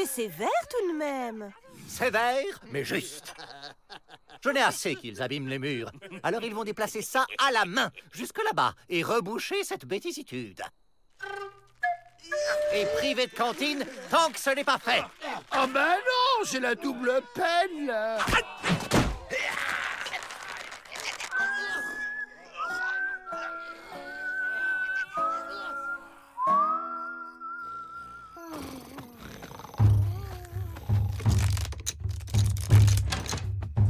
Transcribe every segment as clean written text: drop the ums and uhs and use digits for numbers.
C'est sévère tout de même. Sévère, mais juste. Je n'ai assez qu'ils abîment les murs. Alors ils vont déplacer ça à la main, jusque là-bas, et reboucher cette bêtisitude. Et priver de cantine tant que ce n'est pas fait. Oh ben non, c'est la double peine, là.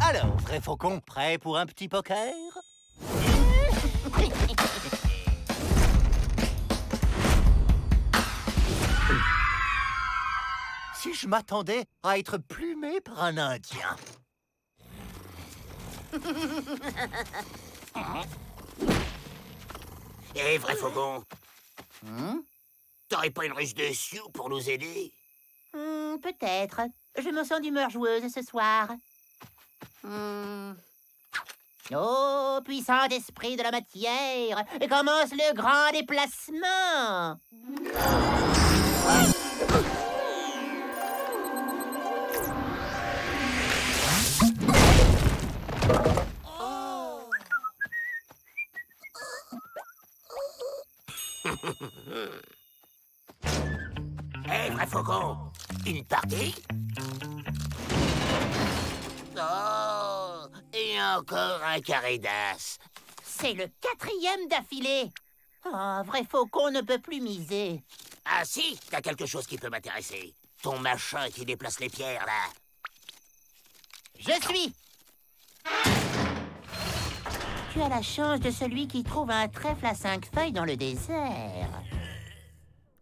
Alors, vrai faucon, prêt pour un petit poker? Si je m'attendais à être plumé par un Indien. Eh, vrai faucon, t'aurais pas une ruse de Sioux pour nous aider? Peut-être. Je me sens d'humeur joueuse ce soir. Oh, puissant esprit de la matière, commence le grand déplacement. Eh, vrai faucon, une partie? Oh, et encore un carré d'as. C'est le 4e d'affilée. Oh, vrai faucon ne peut plus miser. Ah si, t'as quelque chose qui peut m'intéresser. Ton machin qui déplace les pierres, là. Je suis. Tu as la chance de celui qui trouve un trèfle à 5 feuilles dans le désert.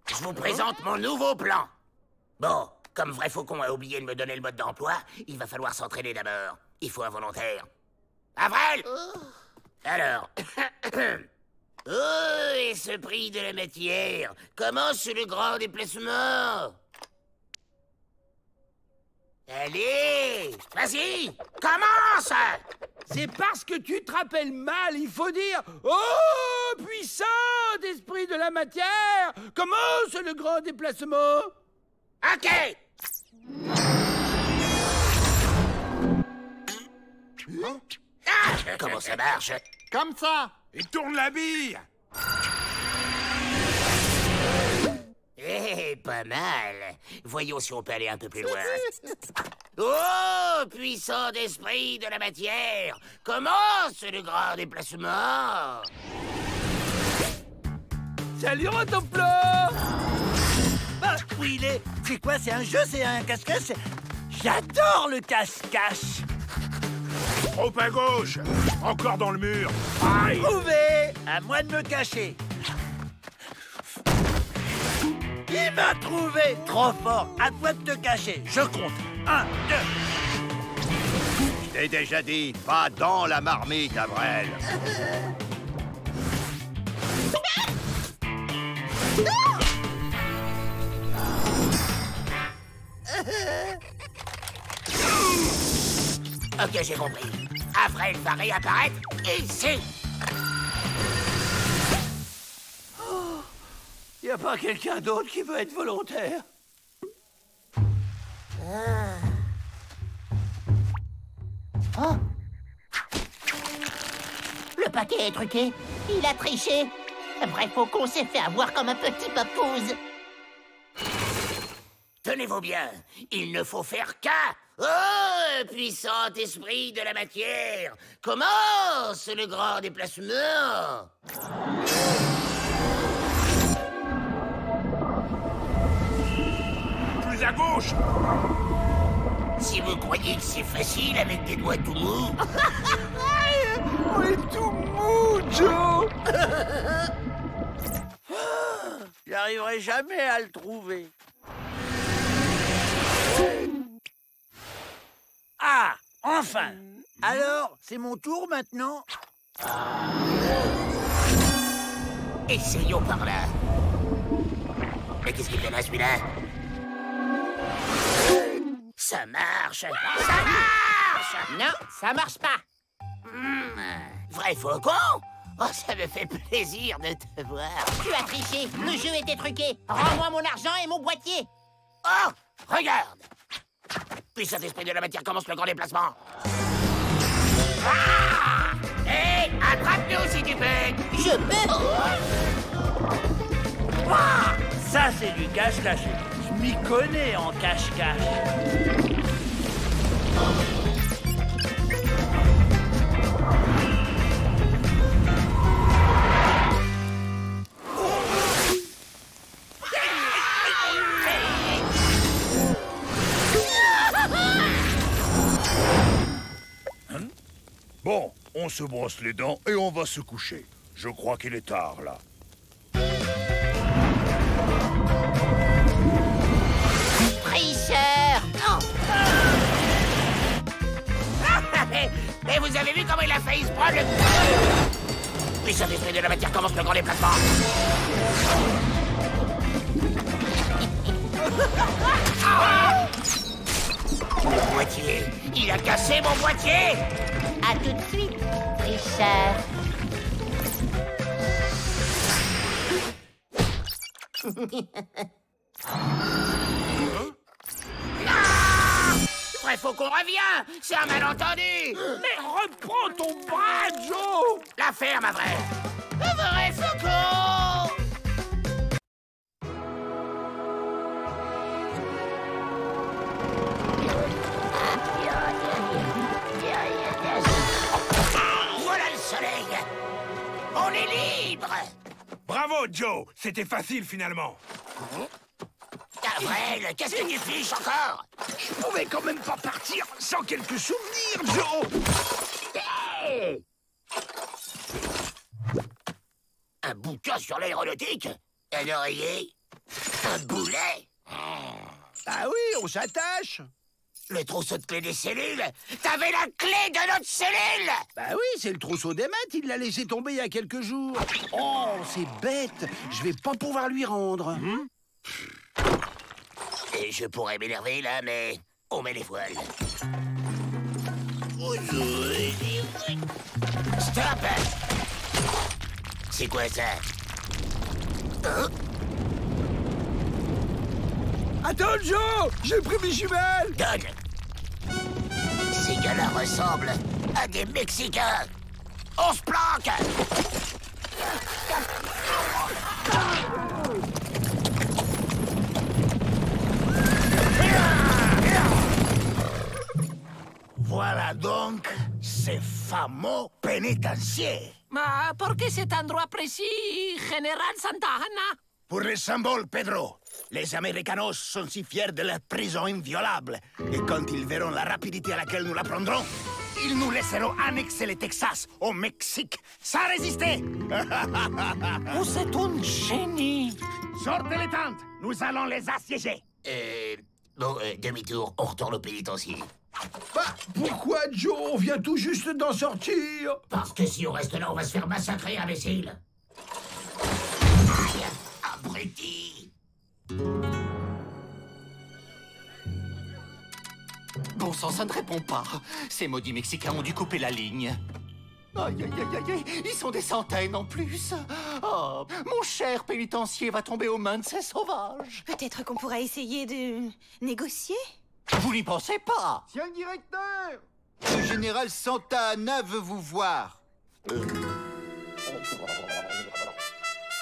Je vous présente mon nouveau plan. Bon, comme vrai faucon a oublié de me donner le mode d'emploi, il va falloir s'entraîner d'abord. Il faut un volontaire. Avril! Alors... Oh, et ce prix de la matière, commence le grand déplacement. Allez, vas-y, commence! C'est parce que tu te rappelles mal, il faut dire « Oh, puissant esprit de la matière, commence le grand déplacement !» Ok! Ah, comment ça marche? Comme ça. Et tourne la bille. Eh, pas mal. Voyons si on peut aller un peu plus loin. Oh, puissant esprit de la matière, commence le grand déplacement. Salut, Rotoplo! Bah, où il est? C'est quoi? C'est un jeu? C'est un cache-cache? J'adore le cache-cache. Trop à gauche. Encore dans le mur. Aïe. Trouvé! À moi de me cacher. Il m'a trouvé! Trop fort! À toi de te cacher. Je compte. 1, 2. Je t'ai déjà dit, pas dans la marmite, Avril. Ok, j'ai compris. Avril va réapparaître ici. Y a pas quelqu'un d'autre qui veut être volontaire? Oh! Le paquet est truqué. Il a triché. Vrai faucon s'est fait avoir comme un petit papouze. Tenez-vous bien, il ne faut faire qu'un. Oh, puissant esprit de la matière, commence le grand déplacement. Plus à gauche. Si vous croyez que c'est facile avec des doigts tout mous... On est tout mou, Joe! J'arriverai jamais à le trouver. Ah! Enfin! Alors, c'est mon tour maintenant? Essayons par là. Mais qu'est-ce qu'il fait là, celui-là? Ça marche! Ça marche! Non, ça marche pas. Vrai faucon? Oh, ça me fait plaisir de te voir. Tu as triché. Le jeu était truqué. Rends-moi mon argent et mon boîtier. Oh! Regarde. Puissant esprit de la matière, commence le grand déplacement. Ah! Hé, attrape-nous si tu peux. Je peux. Ah! Ça, c'est du cache-cache. Je m'y connais en cache-cache. Bon, on se brosse les dents et on va se coucher. Je crois qu'il est tard, là. Tricheur. Et vous avez vu comment il a failli se prendre le... Puissant esprit de la matière, commence le grand déplacement. Ah! Mon boîtier. Il a cassé mon boîtier. À tout de suite, tricheur. Vrai faucon revient. C'est un malentendu. Mais reprends ton bras, Joe. La ferme, à vrai. Vrai faucon. Voilà le soleil. On est libre. Bravo, Joe! C'était facile, finalement. Avril, qu'est-ce que tu fiches encore? Je pouvais quand même pas partir sans quelques souvenirs, Joe. Hey! Un bouquin sur l'aéronautique? Un oreiller? Un boulet? Ah oui, on s'attache. Le trousseau de clés des cellules? T'avais la clé de notre cellule! Bah oui, c'est le trousseau des maths, il l'a laissé tomber il y a quelques jours. Oh, c'est bête, je vais pas pouvoir lui rendre. Et je pourrais m'énerver là, mais on met les voiles. Stop! C'est quoi ça? Hein? Attends, Joe, j'ai pris mes jumelles. Donne! Ces gars-là ressemblent à des Mexicains! On se planque! Voilà donc ces fameux pénitenciers. Ma porque cet endroit précis, Général Santa Ana? Pour les symboles, Pedro. Les Américanos sont si fiers de leur prison inviolable. Et quand ils verront la rapidité à laquelle nous la prendrons, ils nous laisseront annexer le Texas au Mexique sans résister. Vous êtes un génie. Sortez les tentes, nous allons les assiéger. Bon, demi-tour, on retourne au pénitencier. Bah, pourquoi, Joe? On vient tout juste d'en sortir. Parce que si on reste là, on va se faire massacrer, imbécile. Aïe, abruti. Bon sang, ça ne répond pas. Ces maudits Mexicains ont dû couper la ligne. Aïe, aïe, aïe, aïe, aïe, ils sont des centaines en plus. Oh, mon cher pénitencier va tomber aux mains de ces sauvages. Peut-être qu'on pourra essayer de négocier? Vous n'y pensez pas? Tiens, le directeur! Le général Santa Ana veut vous voir.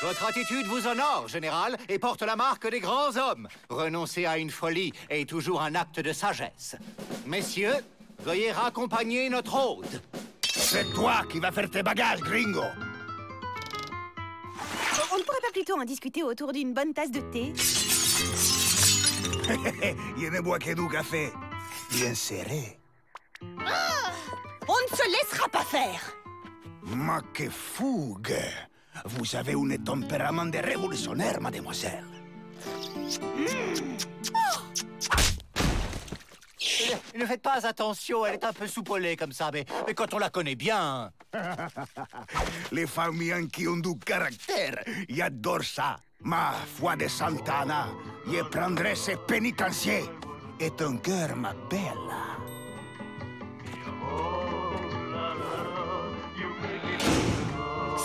Votre attitude vous honore, général, et porte la marque des grands hommes. Renoncer à une folie est toujours un acte de sagesse. Messieurs, veuillez raccompagner notre hôte. C'est toi qui vas faire tes bagages, gringo. On ne pourrait pas plutôt en discuter autour d'une bonne tasse de thé? Je ne bois que du café. Bien serré. On ne se laissera pas faire! Ma que fougue! Vous avez un tempérament de révolutionnaire, mademoiselle. Ne faites pas attention, elle est un peu soupolée comme ça, mais quand on la connaît bien... Les familles qui ont du caractère, j'adore ça. Ma foi de Santa Ana, je prendrai ces pénitenciers. Et ton cœur, ma belle.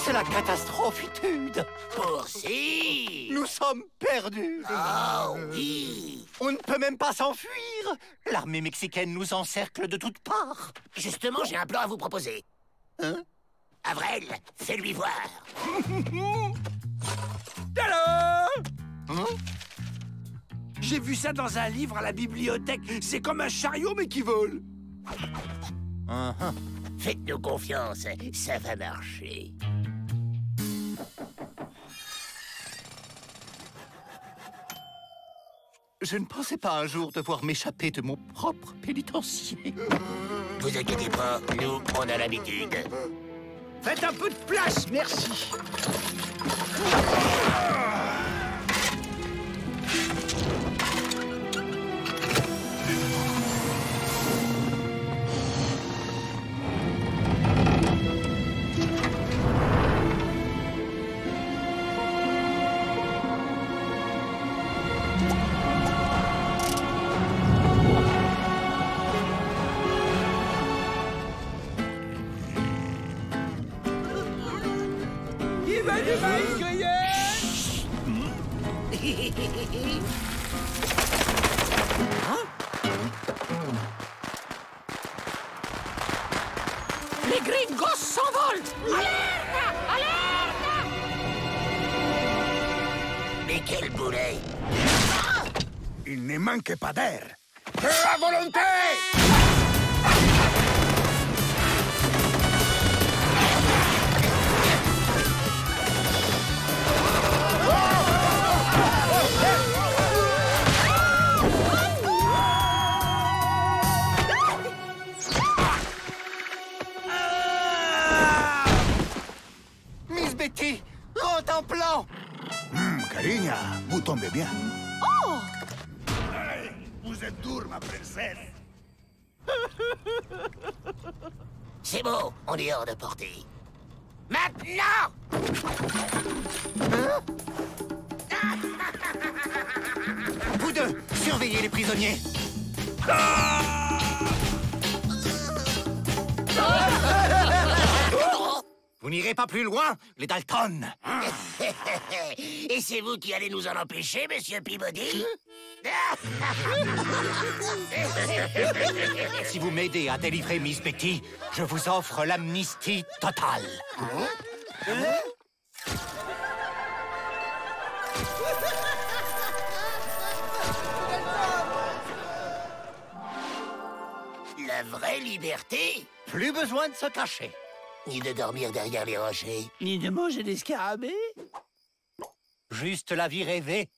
C'est la catastrophitude. Poursi. Nous sommes perdus. Oh oui. On ne peut même pas s'enfuir. L'armée mexicaine nous encercle de toutes parts. Justement, j'ai un plan à vous proposer. Hein? Avrel, fais-lui voir. Tada! Hein? J'ai vu ça dans un livre à la bibliothèque. C'est comme un chariot, mais qui vole. Faites-nous confiance, ça va marcher. Je ne pensais pas un jour devoir m'échapper de mon propre pénitencier. Vous inquiétez pas, nous, on a l'habitude. Faites un peu de place, merci. Qui va du maïs grillé? Les gringos s'envolent! Alerte! Alerte! Mais quel boulet! Il ne manque pas d'air. Feu à volonté! Miss Betty, rentre en plan. Cariña, vous tombez bien. Oh! Allez, vous êtes dure, ma princesse. C'est bon, on est hors de portée. Maintenant! Vous deux, surveillez les prisonniers. Vous n'irez pas plus loin, les Dalton. Et c'est vous qui allez nous en empêcher, monsieur Peabody? Si vous m'aidez à délivrer Miss Betty, je vous offre l'amnistie totale. La vraie liberté? Plus besoin de se cacher. Ni de dormir derrière les rochers. Ni de manger des scarabées? Juste la vie rêvée.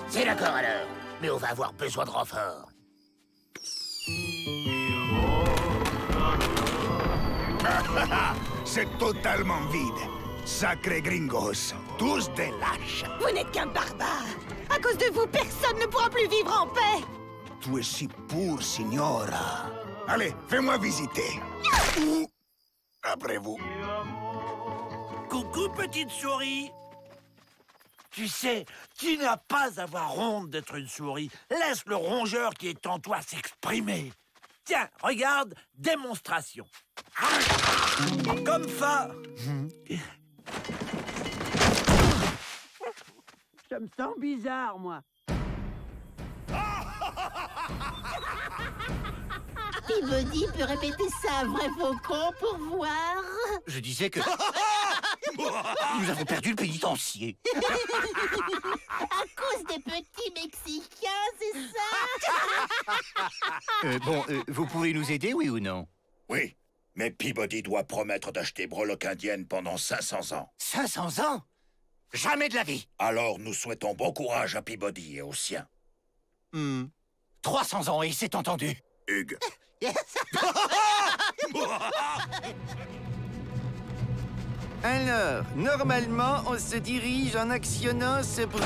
C'est d'accord alors, mais on va avoir besoin de renfort. C'est totalement vide. Sacrés gringos, tous des lâches. Vous n'êtes qu'un barbare. À cause de vous, personne ne pourra plus vivre en paix. Tu es si pure, signora. Allez, fais-moi visiter. Ou après vous. Coucou, petite souris. Tu sais, tu n'as pas à avoir honte d'être une souris. Laisse le rongeur qui est en toi s'exprimer. Tiens, regarde, démonstration. Comme ça. Ça me sent bizarre, moi. Peabody peut répéter ça à vrai faucon pour voir. Je disais que... Nous avons perdu le pénitencier. À cause des petits Mexicains, c'est ça? Vous pouvez nous aider, oui ou non? Oui, mais Peabody doit promettre d'acheter breloques indiennes pendant 500 ans. 500 ans? Jamais de la vie. Alors, nous souhaitons bon courage à Peabody et aux siens. 300 ans, et c'est entendu. Hugues. Alors, normalement, on se dirige en actionnant ce brûle...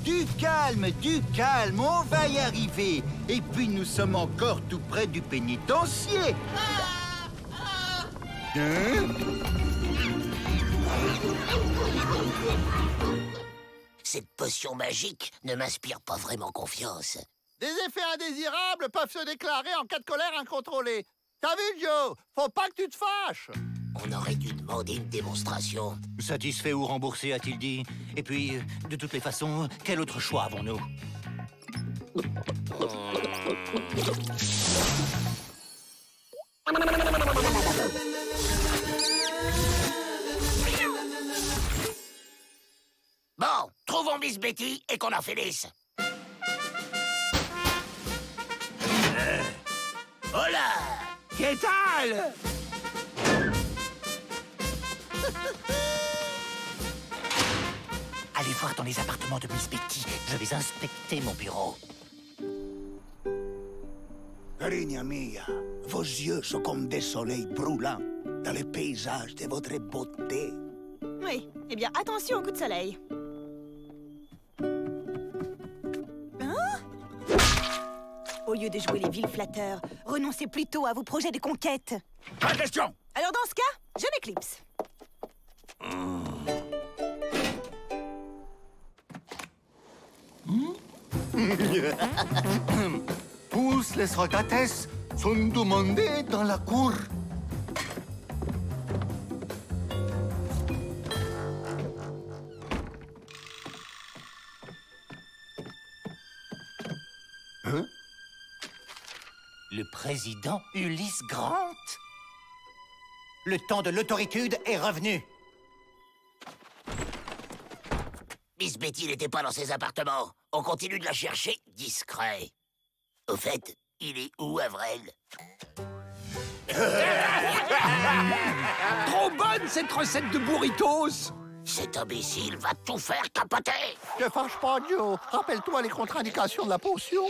Du calme, on va y arriver. Et puis nous sommes encore tout près du pénitencier. Cette potion magique ne m'inspire pas vraiment confiance. Des effets indésirables peuvent se déclarer en cas de colère incontrôlée. T'as vu, Joe? Faut pas que tu te fâches. On aurait dû demander une démonstration. Satisfait ou remboursé, a-t-il dit? Et puis, de toutes les façons, quel autre choix avons-nous? Bon, trouvons Miss Betty et qu'on en finisse. Hola! Qu'est-ce? Allez voir dans les appartements de Miss Betty. Je vais inspecter mon bureau. Carigna mia, vos yeux sont comme des soleils brûlants dans les paysages de votre beauté. Oui, eh bien, attention au coup de soleil. Hein? Au lieu de jouer les villes flatteurs, renoncez plutôt à vos projets de conquête. Pas question! Alors dans ce cas, je m'éclipse. Tous les regates sont demandés dans la cour. Hein? Le président Ulysse Grant? Le temps de l'autoritude est revenu. Miss Betty n'était pas dans ses appartements. On continue de la chercher discret. Au fait, il est où, Avril? Trop bonne, cette recette de burritos! Cet imbécile va tout faire capoter! Te fâche pas, Joe. Rappelle-toi les contre-indications de la potion.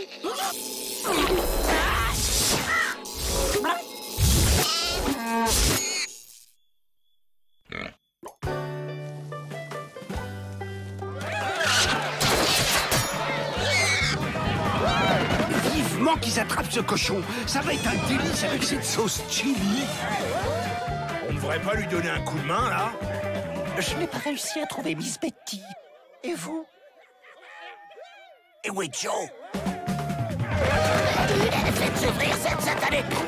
Vivement qu'ils attrapent ce cochon. Ça va être un délice avec cette sauce chili. On ne devrait pas lui donner un coup de main, là? Je n'ai pas réussi à trouver Miss Betty. Et vous? Et où est Joe? Faites ouvrir cette satanée porte!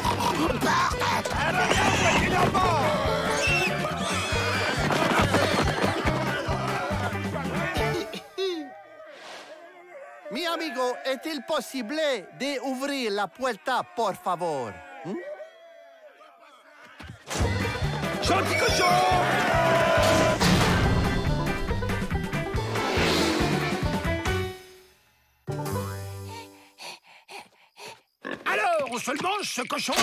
Mi amigo, est-il possible d'ouvrir la puerta, por favor? Gentil cochon! Alors, on se le mange, ce cochon?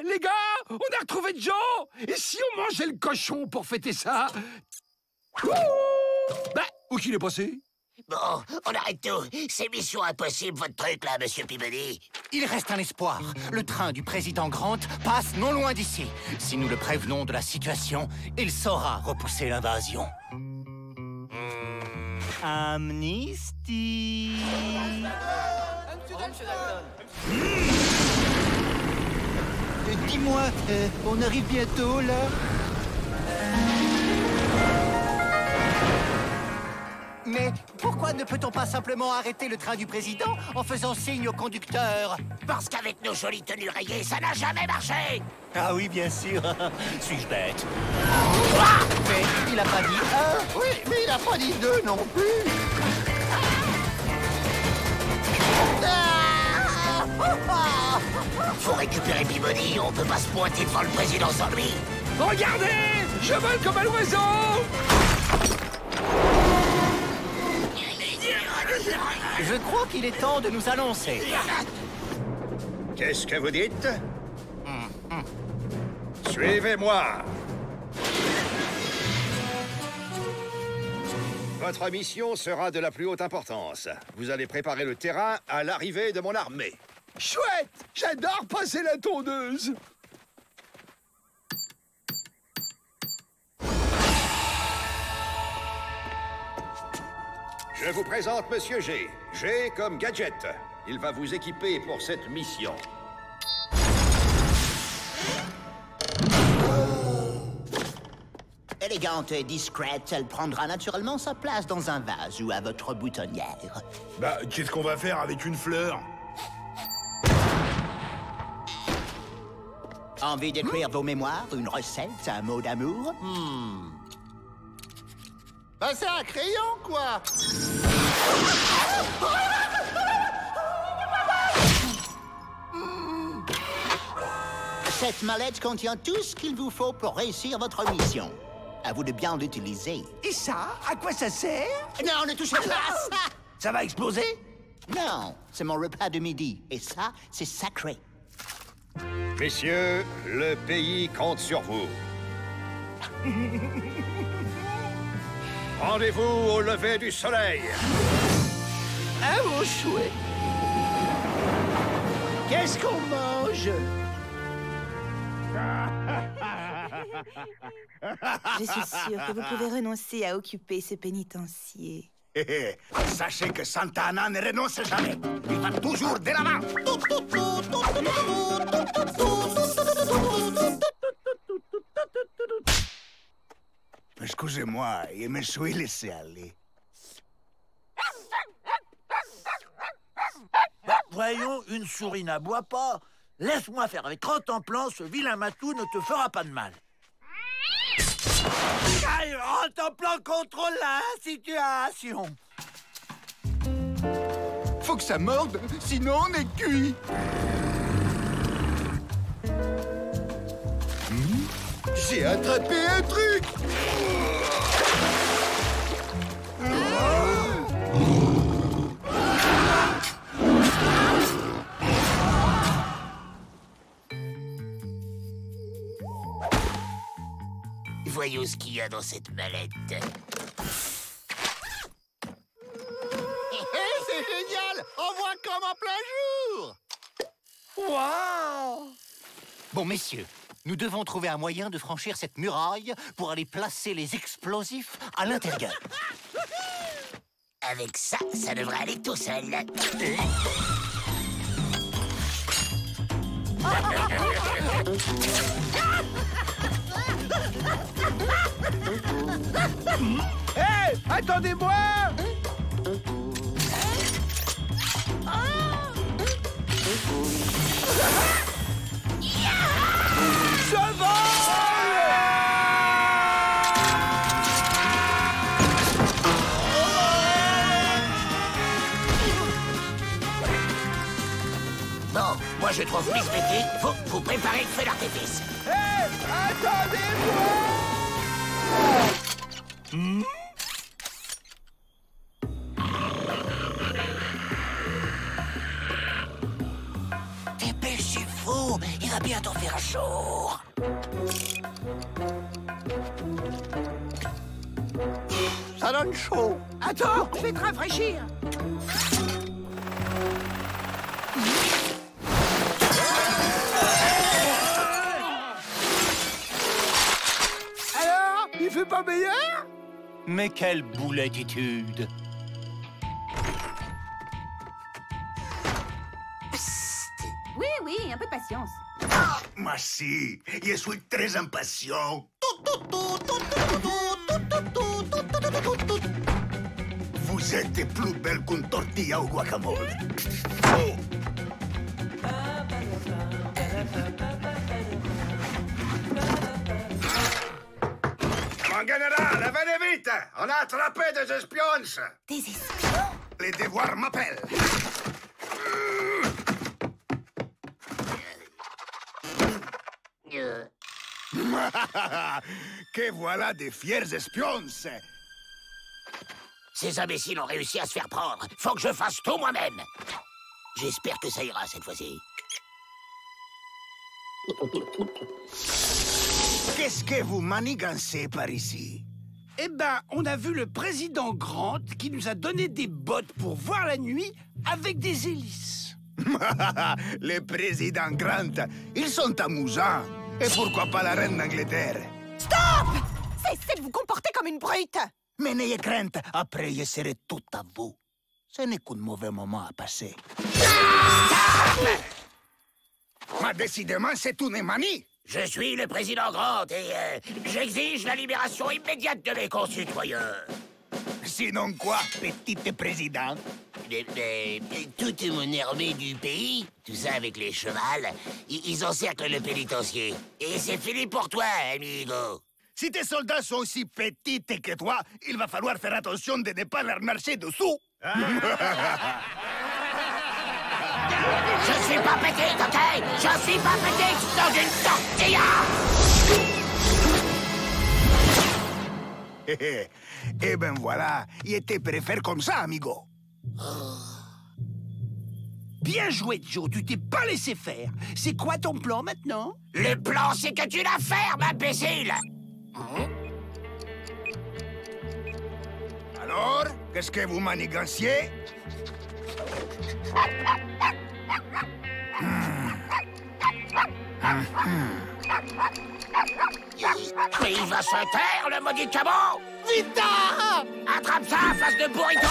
Les gars, on a retrouvé Joe! Et si on mangeait le cochon pour fêter ça? Bah, où qu'il est passé? Bon, on arrête tout. C'est mission impossible, votre truc, là, monsieur Peabody. Il reste un espoir. Le train du président Grant passe non loin d'ici. Si nous le prévenons de la situation, il saura repousser l'invasion. Amnistie. Dis-moi, on arrive bientôt, là? Mais pourquoi ne peut-on pas simplement arrêter le train du président en faisant signe au conducteur? Parce qu'avec nos jolies tenues rayées, ça n'a jamais marché! Ah oui, bien sûr. Suis-je bête? Mais il n'a pas dit un. Oui, mais il n'a pas dit deux non plus. Faut récupérer Peabody, on peut pas se pointer devant le président sans lui. Regardez! Je vole comme un oiseau! Je crois qu'il est temps de nous annoncer. Qu'est-ce que vous dites? Suivez-moi. Votre mission sera de la plus haute importance. Vous allez préparer le terrain à l'arrivée de mon armée. Chouette! J'adore passer la tondeuse! Je vous présente Monsieur G. G comme gadget. Il va vous équiper pour cette mission. Élégante et discrète, elle prendra naturellement sa place dans un vase ou à votre boutonnière. Bah, qu'est-ce qu'on va faire avec une fleur? Envie d'écrire vos mémoires, une recette, un mot d'amour? Bah c'est un crayon, quoi. Cette mallette contient tout ce qu'il vous faut pour réussir votre mission. À vous de bien l'utiliser. Et ça, à quoi ça sert? Non, ne touchez pas à ça! Ça va exploser? Non, c'est mon repas de midi. Et ça, c'est sacré. Messieurs, le pays compte sur vous. Rendez-vous au lever du soleil. Ah, mon chouette. Qu'est-ce qu'on mange? Je suis sûre que vous pouvez renoncer à occuper ce pénitencier. Sachez que Santa Anna ne renonce jamais. Il va toujours de l'avant. Excusez-moi, je me suis laissé aller. Bah, voyons, une souris n'aboie pas. Laisse-moi faire avec 30 en plan, ce vilain matou ne te fera pas de mal. Allez, rentre en plan, contrôle la situation. Faut que ça morde, sinon on est cuit. J'ai attrapé un truc. Voyons ce qu'il y a dans cette mallette. C'est génial. On voit comme en plein jour. Waouh! Bon, messieurs, nous devons trouver un moyen de franchir cette muraille pour aller placer les explosifs à l'intérieur. Avec ça, ça devrait aller tout seul. Hé, attendez-moi! Je vole! Bon, moi je trouve plus métier. Faut préparer le feu d'artifice. Hé, attendez-moi! Dépêchez-vous, il va bientôt faire chaud. Ça donne chaud. Attends, je vais te rafraîchir. Alors, il fait pas meilleur? Mais quelle boulettitude! Oui, un peu de patience. Moi si, je suis très impatient. Vous êtes plus belle qu'une tortilla au guacamole. Mon général, venez vite! On a attrapé des espions! Des espions? Les devoirs m'appellent. Que voilà des fiers espions! Ces imbéciles ont réussi à se faire prendre. Faut que je fasse tout moi-même. J'espère que ça ira cette fois-ci. Qu'est-ce que vous manigancez par ici? Eh ben, on a vu le président Grant qui nous a donné des bottes pour voir la nuit avec des hélices. Le président Grant, ils sont amusants. Et pourquoi pas la reine d'Angleterre? Stop! Cessez de vous comporter comme une brute! Mais n'ayez crainte, après je serai tout à vous. Ce n'est qu'un mauvais moment à passer. Mais décidément, c'est une manie. Je suis le président Grant et j'exige la libération immédiate de mes concitoyens. Sinon quoi, petit président? Toute mon armée du pays, tout ça avec les chevals, ils encerclent le pénitencier. Et c'est fini pour toi, amigo. Si tes soldats sont aussi petits que toi, il va falloir faire attention de ne pas leur marcher dessous. Je suis pas petit, ok? Je suis pas petit dans une tortilla! Eh ben voilà, il était préféré comme ça, amigo. Bien joué, Joe, tu t'es pas laissé faire. C'est quoi ton plan maintenant? Le plan, c'est que tu la fermes, imbécile! Alors, qu'est-ce que vous maniganciez? Mais il va se taire, le maudit cabot! Vite! Attrape ça, face de burrito!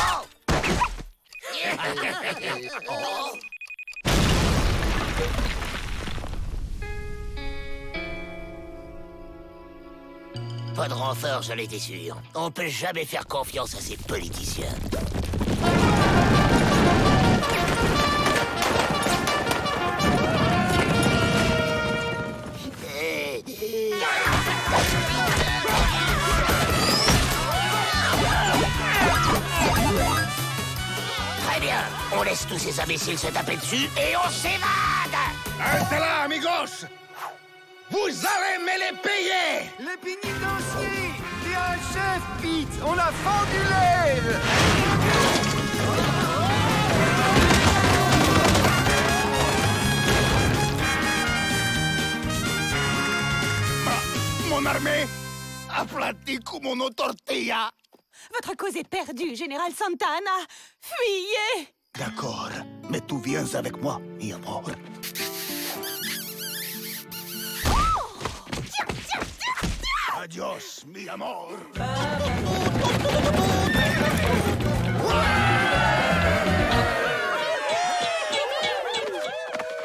Pas de renfort, j'en étais sûr. On peut jamais faire confiance à ces politiciens. Très bien, on laisse tous ces imbéciles se taper dessus et on s'évade! Restez là, amigos! Vous allez me les payer! Les pénitenciers! Il y a un chef, Pete! On a fendu l'aile! Mon armée aplatie comme une tortilla. Votre cause est perdue, Général Santana. Fuyez! D'accord, mais tu viens avec moi, mi amor. Adios, mi amor.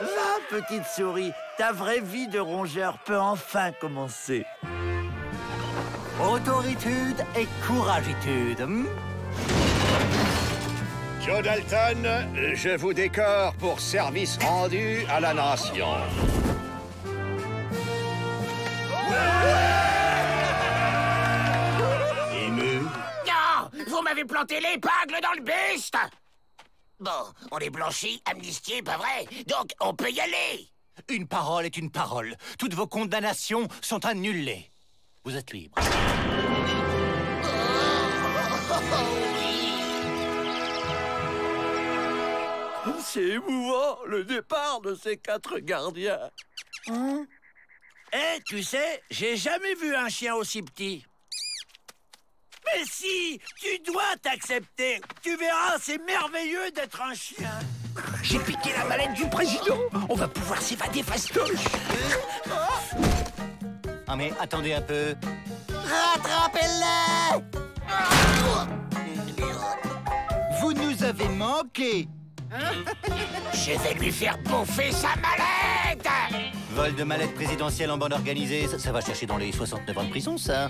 La petite souris, ta vraie vie de rongeur peut enfin commencer. Autoritude et couragitude. Joe Dalton, je vous décore pour service rendu à la nation. Ému? Non! Vous m'avez planté l'épingle dans le buste! Bon, on est blanchi, amnistié, pas vrai? Donc, on peut y aller! Une parole est une parole. Toutes vos condamnations sont annulées. Vous êtes libre. C'est émouvant, le départ de ces 4 gardiens. Eh, tu sais, j'ai jamais vu un chien aussi petit. Mais si, tu dois t'accepter. Tu verras, c'est merveilleux d'être un chien. J'ai piqué la mallette du président. On va pouvoir s'évader fastoche. Ah mais attendez un peu. Rattrapez-le! Vous nous avez manqué. Je vais lui faire bouffer sa mallette! Vol de mallette présidentielle en bande organisée, ça va chercher dans les 69 ans de prison, ça.